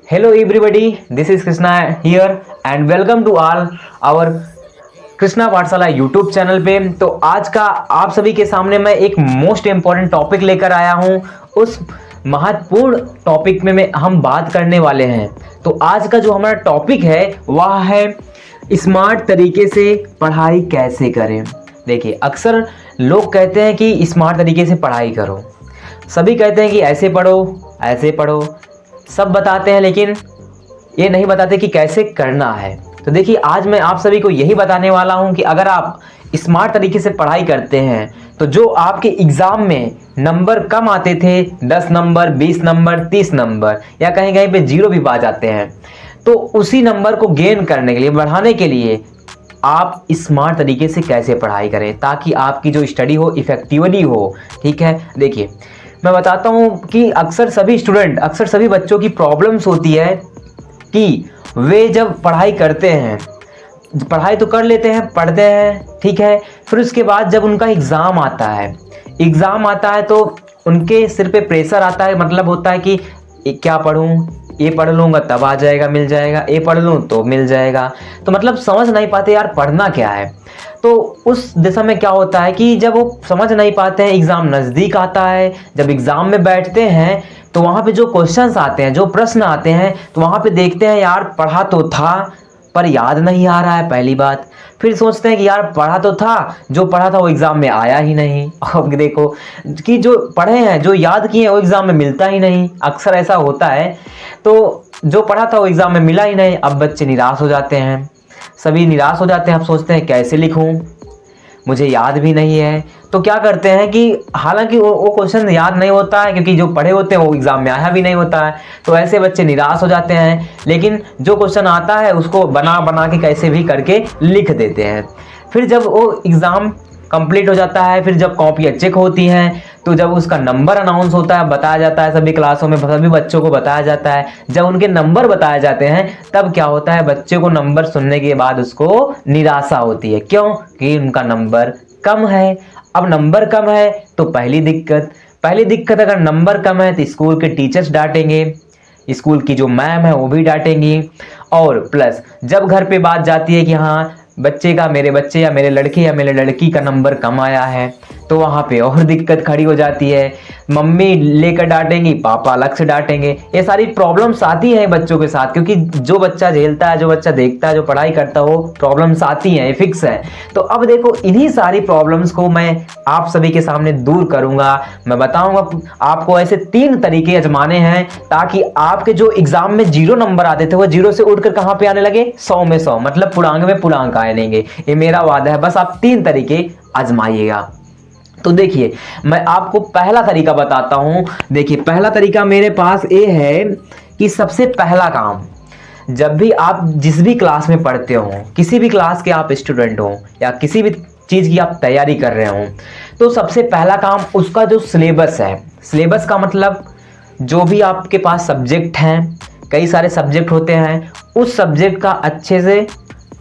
Hello everybody, this is Krishna here and welcome to all our Krishna पाठशाला YouTube channel पे। तो आज का आप सभी के सामने मैं एक मोस्ट इम्पॉर्टेंट टॉपिक लेकर आया हूँ। उस महत्वपूर्ण टॉपिक में हम बात करने वाले हैं। तो आज का जो हमारा टॉपिक है वह है स्मार्ट तरीके से पढ़ाई कैसे करें। देखिए, अक्सर लोग कहते हैं कि स्मार्ट तरीके से पढ़ाई करो, सभी कहते हैं कि ऐसे पढ़ो, सब बताते हैं, लेकिन ये नहीं बताते कि कैसे करना है। तो देखिए, आज मैं आप सभी को यही बताने वाला हूं कि अगर आप स्मार्ट तरीके से पढ़ाई करते हैं तो जो आपके एग्ज़ाम में नंबर कम आते थे, 10 नंबर, 20 नंबर, 30 नंबर या कहीं कहीं पे 0 भी पा जाते हैं, तो उसी नंबर को गेन करने के लिए, बढ़ाने के लिए आप स्मार्ट तरीके से कैसे पढ़ाई करें ताकि आपकी जो स्टडी हो इफ़ेक्टिवली हो। ठीक है, देखिए मैं बताता हूँ कि अक्सर सभी बच्चों की प्रॉब्लम्स होती है कि वे जब पढ़ाई करते हैं, पढ़ाई तो कर लेते हैं, पढ़ते हैं, ठीक है, फिर उसके बाद जब उनका एग्ज़ाम आता है तो उनके सिर पे प्रेशर आता है। मतलब होता है कि क्या पढ़ूं, ये पढ़ लूँगा तब आ जाएगा, मिल जाएगा, ये पढ़ लूँ तो मिल जाएगा। तो मतलब समझ नहीं पाते यार पढ़ना क्या है। तो उस दिशा में क्या होता है कि जब वो समझ नहीं पाते हैं, एग्ज़ाम नज़दीक आता है, जब एग्ज़ाम में बैठते हैं तो वहाँ पे जो क्वेश्चंस आते हैं, जो प्रश्न आते हैं, तो वहाँ पे देखते हैं यार पढ़ा तो था पर याद नहीं आ रहा है, पहली बात। फिर सोचते हैं कि यार पढ़ा तो था, जो पढ़ा था वो एग्ज़ाम में आया ही नहीं। अब देखो कि जो पढ़े हैं, जो याद किए हैं, वो एग्ज़ाम में मिलता ही नहीं। अक्सर ऐसा होता है। तो जो पढ़ा था वो एग्ज़ाम में मिला ही नहीं। अब बच्चे निराश हो जाते हैं, सभी निराश हो जाते हैं। अब सोचते हैं कैसे लिखूं, मुझे याद भी नहीं है। तो क्या करते हैं कि हालांकि वो क्वेश्चन याद नहीं होता है, क्योंकि जो पढ़े होते हैं वो एग्ज़ाम में आया भी नहीं होता है। तो ऐसे बच्चे निराश हो जाते हैं, लेकिन जो क्वेश्चन आता है उसको बना के कैसे भी करके लिख देते हैं। फिर जब वो एग्ज़ाम कंप्लीट हो जाता है, फिर जब कॉपियाँ चेक होती हैं, तो जब उसका नंबर अनाउंस होता है, बताया जाता है, सभी क्लासों में सभी बच्चों को बताया जाता है। जब उनके नंबर बताए जाते हैं तब क्या होता है, बच्चे को नंबर सुनने के बाद उसको निराशा होती है। क्यों? कि उनका नंबर कम है। अब नंबर कम है तो पहली दिक्कत अगर नंबर कम है तो स्कूल के टीचर्स डांटेंगे, स्कूल की जो मैम है वो भी डांटेंगी। और प्लस जब घर पे बात जाती है कि हाँ मेरे बच्चे या मेरे लड़के या मेरे लड़की का नंबर कम आया है, तो वहाँ पे और दिक्कत खड़ी हो जाती है। मम्मी लेकर डांटेंगी, पापा अलग से डांटेंगे। ये सारी प्रॉब्लम्स आती हैं बच्चों के साथ, क्योंकि जो बच्चा झेलता है, जो बच्चा देखता है, जो पढ़ाई करता है, वो प्रॉब्लम्स आती हैं, फिक्स है। तो अब देखो, इन्हीं सारी प्रॉब्लम्स को मैं आप सभी के सामने दूर करूंगा। मैं बताऊंगा आपको ऐसे 3 तरीके आजमाने हैं ताकि आपके जो एग्जाम में 0 नंबर आते थे वो 0 से उठकर कहाँ पे आने लगे, 100 में 100, मतलब पूर्णांक में पूर्णांक आएंगे। ये मेरा वादा है। बस आप 3 तरीके आजमाइएगा। तो देखिए, मैं आपको पहला तरीका बताता हूं। देखिए, पहला तरीका मेरे पास ये है कि सबसे पहला काम, जब भी आप जिस भी क्लास में पढ़ते हो, किसी भी क्लास के आप स्टूडेंट हो या किसी भी चीज़ की आप तैयारी कर रहे हो, तो सबसे पहला काम उसका जो सिलेबस है, सिलेबस का मतलब जो भी आपके पास सब्जेक्ट हैं, कई सारे सब्जेक्ट होते हैं, उस सब्जेक्ट का अच्छे से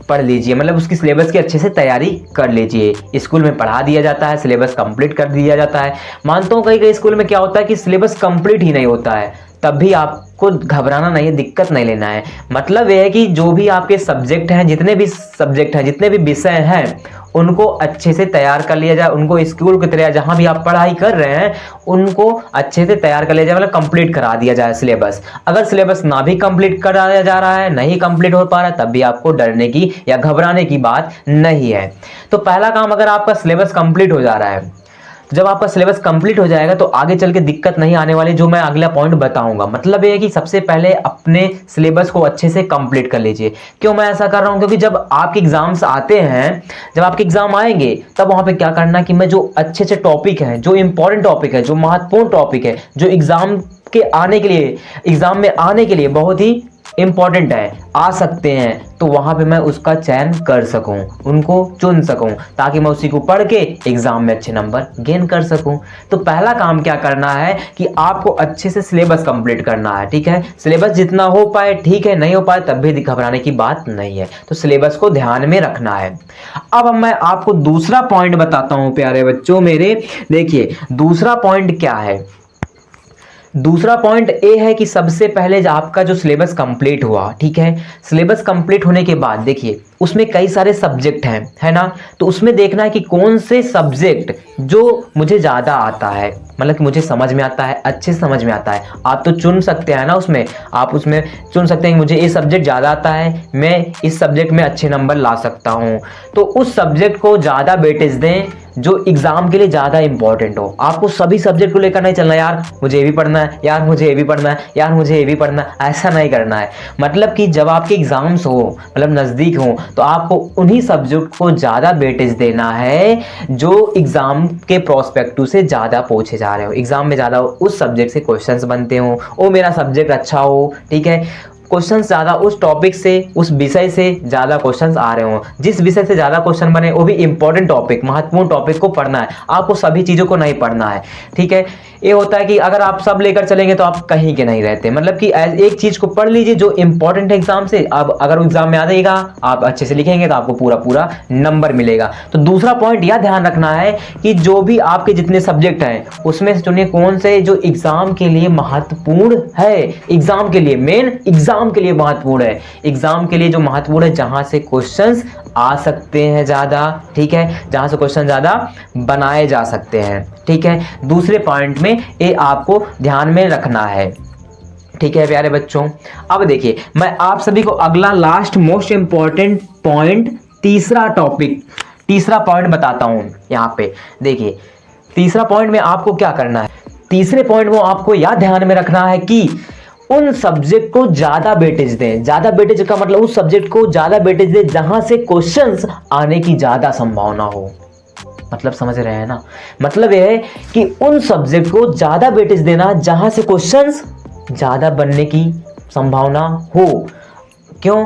पढ़ लीजिए। मतलब उसकी सिलेबस की अच्छे से तैयारी कर लीजिए। स्कूल में पढ़ा दिया जाता है, सिलेबस कंप्लीट कर दिया जाता है। मानता हूँ कई स्कूल में क्या होता है कि सिलेबस कंप्लीट ही नहीं होता है, तब भी आपको घबराना नहीं है, दिक्कत नहीं लेना है। मतलब यह है कि जो भी आपके सब्जेक्ट हैं, जितने भी विषय हैं, उनको अच्छे से तैयार कर लिया जाए। उनको स्कूल की तरह जहाँ भी आप पढ़ाई कर रहे हैं उनको अच्छे से तैयार कर लिया जाए, मतलब कंप्लीट करा दिया जाए सिलेबस। अगर सिलेबस ना भी कंप्लीट कराया जा रहा है, नहीं कंप्लीट हो पा रहा है, तब भी आपको डरने की या घबराने की बात नहीं है। तो पहला काम, अगर आपका सिलेबस कंप्लीट हो जा रहा है, तो जब आपका सिलेबस कंप्लीट हो जाएगा तो आगे चल के दिक्कत नहीं आने वाली, जो मैं अगला पॉइंट बताऊंगा। मतलब ये है कि सबसे पहले अपने सिलेबस को अच्छे से कंप्लीट कर लीजिए। क्यों मैं ऐसा कर रहा हूं? क्योंकि जब आपके एग्जाम्स आते हैं, जब आपके एग्जाम आएंगे, तब वहां पे क्या करना कि मैं जो अच्छे टॉपिक हैं, जो इंपॉर्टेंट टॉपिक है, जो महत्वपूर्ण टॉपिक है, जो एग्जाम में आने के लिए बहुत ही इंपॉर्टेंट है, आ सकते हैं, तो वहां पे मैं उसका चयन कर सकूं, उनको चुन सकूं, ताकि मैं उसी को पढ़ के एग्जाम में अच्छे नंबर गेन कर सकूं। तो पहला काम क्या करना है कि आपको अच्छे से सिलेबस कंप्लीट करना है। ठीक है, सिलेबस जितना हो पाए ठीक है, नहीं हो पाए तब भी घबराने की बात नहीं है। तो सिलेबस को ध्यान में रखना है। अब मैं आपको दूसरा पॉइंट बताता हूं प्यारे बच्चों मेरे। देखिए, दूसरा पॉइंट क्या है, दूसरा पॉइंट ए है कि सबसे पहले आपका जो सिलेबस कंप्लीट हुआ, ठीक है, सिलेबस कंप्लीट होने के बाद देखिए उसमें कई सारे सब्जेक्ट हैं, है ना, तो उसमें देखना है कि कौन से सब्जेक्ट जो मुझे ज़्यादा आता है, मतलब कि मुझे समझ में आता है, अच्छे से समझ में आता है। आप तो चुन सकते हैं ना, उसमें आप उसमें चुन सकते हैं कि मुझे ये सब्जेक्ट ज़्यादा आता है, मैं इस सब्जेक्ट में अच्छे नंबर ला सकता हूँ, तो उस सब्जेक्ट को ज़्यादा वेटेज दें जो एग्जाम के लिए ज़्यादा इंपॉर्टेंट हो। आपको सभी सब्जेक्ट को लेकर नहीं चलना, यार मुझे ये भी पढ़ना है, यार मुझे ये भी पढ़ना है, यार मुझे ये भी पढ़ना है, ऐसा नहीं करना है। मतलब कि जब आपके एग्जाम्स हो, मतलब नज़दीक हो, तो आपको उन्हीं सब्जेक्ट को ज़्यादा वेटेज देना है जो एग्जाम के प्रोस्पेक्टिव से ज़्यादा पूछे जा रहे हो, एग्जाम में ज़्यादा उस सब्जेक्ट से क्वेश्चंस बनते हो, वो मेरा सब्जेक्ट अच्छा हो, ठीक है, क्वेश्चंस ज़्यादा उस टॉपिक से, उस विषय से ज़्यादा क्वेश्चंस आ रहे हो, जिस विषय से ज़्यादा क्वेश्चन बने वो भी इंपॉर्टेंट टॉपिक, महत्वपूर्ण टॉपिक को पढ़ना है, आपको सभी चीज़ों को नहीं पढ़ना है, ठीक है। ये होता है कि अगर आप सब लेकर चलेंगे तो आप कहीं के नहीं रहते, मतलब कि एक चीज़ को पढ़ लीजिए जो इंपॉर्टेंट है एग्जाम से, अब अगर एग्जाम में आ जाएगा आप अच्छे से लिखेंगे तो आपको पूरा पूरा नंबर मिलेगा। तो दूसरा पॉइंट यह ध्यान रखना है कि जो भी आपके जितने सब्जेक्ट हैं उसमें से चुनिए कौन से जो एग्जाम के लिए महत्वपूर्ण है, एग्जाम के लिए, मेन एग्जाम के लिए महत्वपूर्ण है, एग्जाम के लिए जो महत्वपूर्ण है, जहां से क्वेश्चंस आ सकते हैं ज़्यादा, ठीक है, जहां से क्वेश्चन ज़्यादा बनाए जा सकते हैं, ठीक है। दूसरे पॉइंट में ये आपको ध्यान में रखना है, ठीक है प्यारे बच्चों। अब देखिए मैं आप सभी को अगला लास्ट मोस्ट इंपॉर्टेंट पॉइंट, तीसरा टॉपिक, तीसरा पॉइंट बताता हूं। यहाँ पे देखिए तीसरा पॉइंट में आपको क्या करना है, तीसरे पॉइंट में आपको यह ध्यान में रखना है कि उन सब्जेक्ट को ज्यादा वेटेज दें। ज्यादा वेटेज का मतलब उस सब्जेक्ट को ज्यादा वेटेज दें जहां से क्वेश्चंस आने की ज्यादा संभावना हो। मतलब समझ रहे हैं ना, मतलब यह है कि उन सब्जेक्ट को ज्यादा वेटेज देना जहां से क्वेश्चंस ज्यादा बनने की संभावना हो। क्यों?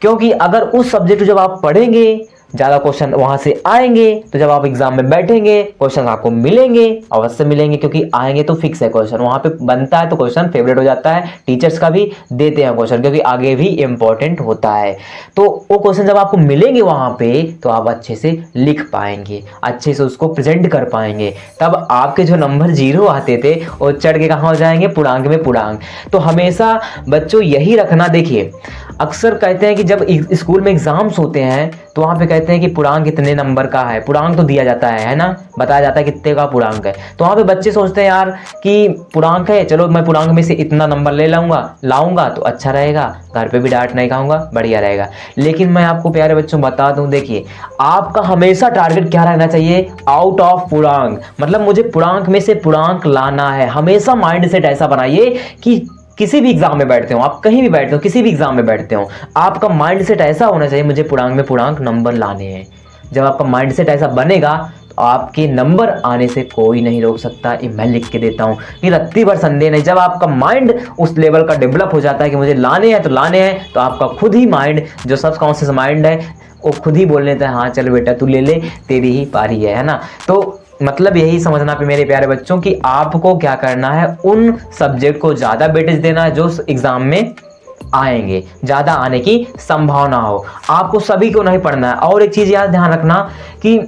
क्योंकि अगर उस सब्जेक्ट जब आप पढ़ेंगे ज़्यादा क्वेश्चन वहाँ से आएंगे, तो जब आप एग्जाम में बैठेंगे क्वेश्चन आपको मिलेंगे, अवश्य मिलेंगे, क्योंकि आएंगे तो फिक्स है क्वेश्चन, वहाँ पे बनता है तो क्वेश्चन फेवरेट हो जाता है, टीचर्स का भी देते हैं क्वेश्चन क्योंकि आगे भी इंपॉर्टेंट होता है। तो वो क्वेश्चन जब आपको मिलेंगे वहाँ पे तो आप अच्छे से लिख पाएंगे, अच्छे से उसको प्रेजेंट कर पाएंगे, तब आपके जो नंबर 0 आते थे वो चढ़ के कहाँ हो जाएंगे, पूर्णांक में पूर्णांक। तो हमेशा बच्चों यही रखना। देखिए अक्सर कहते हैं कि जब स्कूल में एग्जाम्स होते हैं तो वहाँ पे कहते हैं कि पूर्णांक कितने नंबर का है, पूर्णांक तो दिया जाता है ना, बताया जाता है कितने का पूर्णांक है। तो वहाँ पे बच्चे सोचते हैं यार कि पूर्णांक है, चलो मैं पूर्णांक में से इतना नंबर ले लाऊंगा तो अच्छा रहेगा, घर पे भी डांट नहीं खाऊंगा, बढ़िया रहेगा। लेकिन मैं आपको प्यारे बच्चों बता दूं, देखिए आपका हमेशा टारगेट क्या रहना चाहिए, आउट ऑफ पूर्णांक, मतलब मुझे पूर्णांक में से पूर्णांक लाना है। हमेशा माइंड सेट ऐसा बनाइए कि किसी भी एग्जाम में बैठते हो आप, कहीं भी बैठते हो, किसी भी एग्जाम में बैठते हो, आपका माइंड सेट ऐसा होना चाहिए मुझे पूर्णांक में पूर्णांक नंबर लाने हैं। जब आपका माइंड सेट ऐसा बनेगा तो आपके नंबर आने से कोई नहीं रोक सकता। ये मैं लिख के देता हूँ, ये रत्ती भर संदेह नहीं। जब आपका माइंड उस लेवल का डेवलप हो जाता है कि मुझे लाने हैं तो लाने हैं, तो आपका खुद ही माइंड, जो सबकॉन्शियस माइंड है, वो खुद ही बोल लेता है हाँ चल बेटा तू ले ले, तेरी ही पारी है ना। तो मतलब यही समझना पे मेरे प्यारे बच्चों कि आपको क्या करना है, उन सब्जेक्ट को ज़्यादा वेटेज देना है जो एग्जाम में आएंगे, ज़्यादा आने की संभावना हो। आपको सभी को नहीं पढ़ना है। और एक चीज़ याद ध्यान रखना कि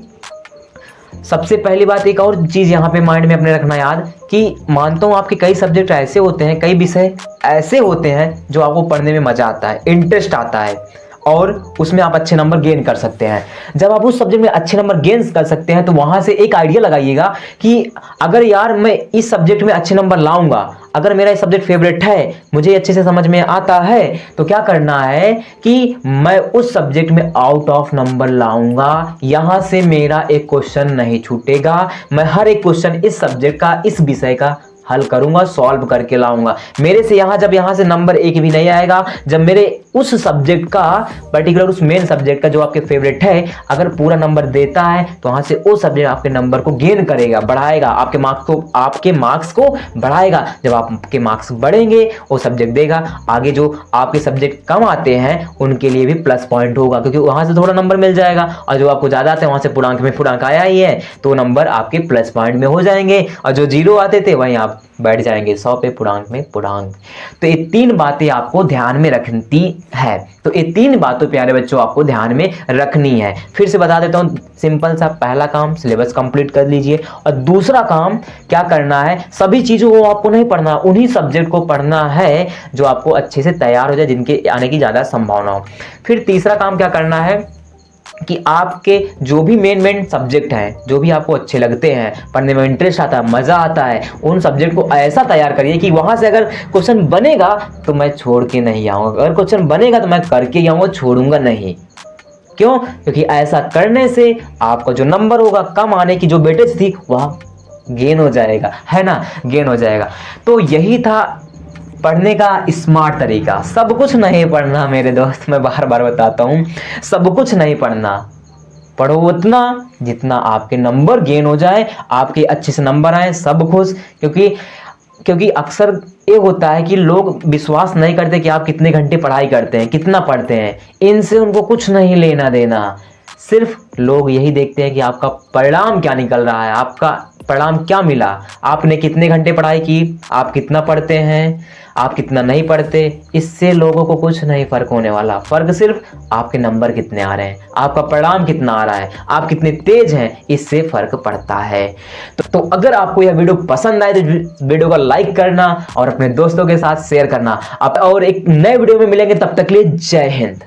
सबसे पहली बात, एक और चीज़ यहाँ पे माइंड में अपने रखना याद कि मानता हूँ आपके कई सब्जेक्ट ऐसे होते हैं, कई विषय ऐसे होते हैं जो आपको पढ़ने में मज़ा आता है, इंटरेस्ट आता है और उसमें आप अच्छे नंबर गेन कर सकते हैं। जब आप उस सब्जेक्ट में अच्छे नंबर गेन कर सकते हैं तो वहाँ से एक आइडिया लगाइएगा कि अगर यार मैं इस सब्जेक्ट में अच्छे नंबर लाऊंगा, अगर मेरा ये सब्जेक्ट फेवरेट है, मुझे अच्छे से समझ में आता है, तो क्या करना है कि मैं उस सब्जेक्ट में आउट ऑफ नंबर लाऊंगा। यहाँ से मेरा एक क्वेश्चन नहीं छूटेगा, मैं हर एक क्वेश्चन इस सब्जेक्ट का, इस विषय का हल करूंगा, सॉल्व करके लाऊंगा। मेरे से जब यहाँ से नंबर एक भी नहीं आएगा, जब मेरे उस सब्जेक्ट का पर्टिकुलर, उस मेन सब्जेक्ट का जो आपके फेवरेट है, अगर पूरा नंबर देता है तो वहां से वो सब्जेक्ट आपके नंबर को गेन करेगा, बढ़ाएगा, आपके मार्क्स को बढ़ाएगा। जब आपके मार्क्स बढ़ेंगे वो सब्जेक्ट देगा, आगे जो आपके सब्जेक्ट कम आते हैं उनके लिए भी प्लस पॉइंट होगा, क्योंकि वहां से थोड़ा नंबर मिल जाएगा। और जो आपको ज्यादा आते हैं वहां से पूर्णांक में पूर्णांक आया ही है तो नंबर आपके प्लस पॉइंट में हो जाएंगे, और जो 0 आते थे वहीं आप आप बैठ जाएंगे 100 पे पूर्णांक में पूर्णांक। तो ये 3 बातें आपको ध्यान में रखनी है। तो ये 3 बातों प्यारे बच्चों आपको ध्यान में रखनी है। फिर से बता देता हूँ, सिंपल सा पहला काम सिलेबस कंप्लीट कर लीजिए, और दूसरा काम क्या करना है, सभी चीज़ों को आपको नहीं पढ़ना, उन्हीं सब्जेक्ट को पढ़ना है जो आपको अच्छे से तैयार हो जाए, जिनके आने की ज़्यादा संभावना हो। फिर तीसरा काम क्या करना है कि आपके जो भी मेन सब्जेक्ट हैं, जो भी आपको अच्छे लगते हैं, पढ़ने में इंटरेस्ट आता है, मज़ा आता है, उन सब्जेक्ट को ऐसा तैयार करिए कि वहाँ से अगर क्वेश्चन बनेगा तो मैं छोड़ के नहीं आऊँगा, अगर क्वेश्चन बनेगा तो मैं करके ही आऊँगा, छोड़ूंगा नहीं। क्यों? क्योंकि ऐसा करने से आपका जो नंबर होगा, कम आने की जो वेटेज थी वह गेन हो जाएगा, है ना, गेन हो जाएगा। तो यही था पढ़ने का स्मार्ट तरीका। सब कुछ नहीं पढ़ना मेरे दोस्त, मैं बार बार बताता हूँ, सब कुछ नहीं पढ़ना। पढ़ो उतना जितना आपके नंबर गेन हो जाए, आपके अच्छे से नंबर आए, सब खुश। क्योंकि अक्सर ये होता है कि लोग विश्वास नहीं करते कि आप कितने घंटे पढ़ाई करते हैं, कितना पढ़ते हैं, इनसे उनको कुछ नहीं लेना देना। सिर्फ लोग यही देखते हैं कि आपका परिणाम क्या निकल रहा है, आपका परिणाम क्या मिला, आपने कितने घंटे पढ़ाई की, आप कितना पढ़ते हैं, आप कितना नहीं पढ़ते। इससे लोगों को कुछ नहीं फर्क होने वाला। फर्क सिर्फ आपके नंबर कितने आ रहे हैं, आपका परिणाम कितना आ रहा है, आप कितने तेज हैं, इससे फर्क पड़ता है। तो अगर आपको यह वीडियो पसंद आए तो वीडियो को लाइक करना और अपने दोस्तों के साथ शेयर करना। और एक नए वीडियो में मिलेंगे, तब तक के लिए जय हिंद।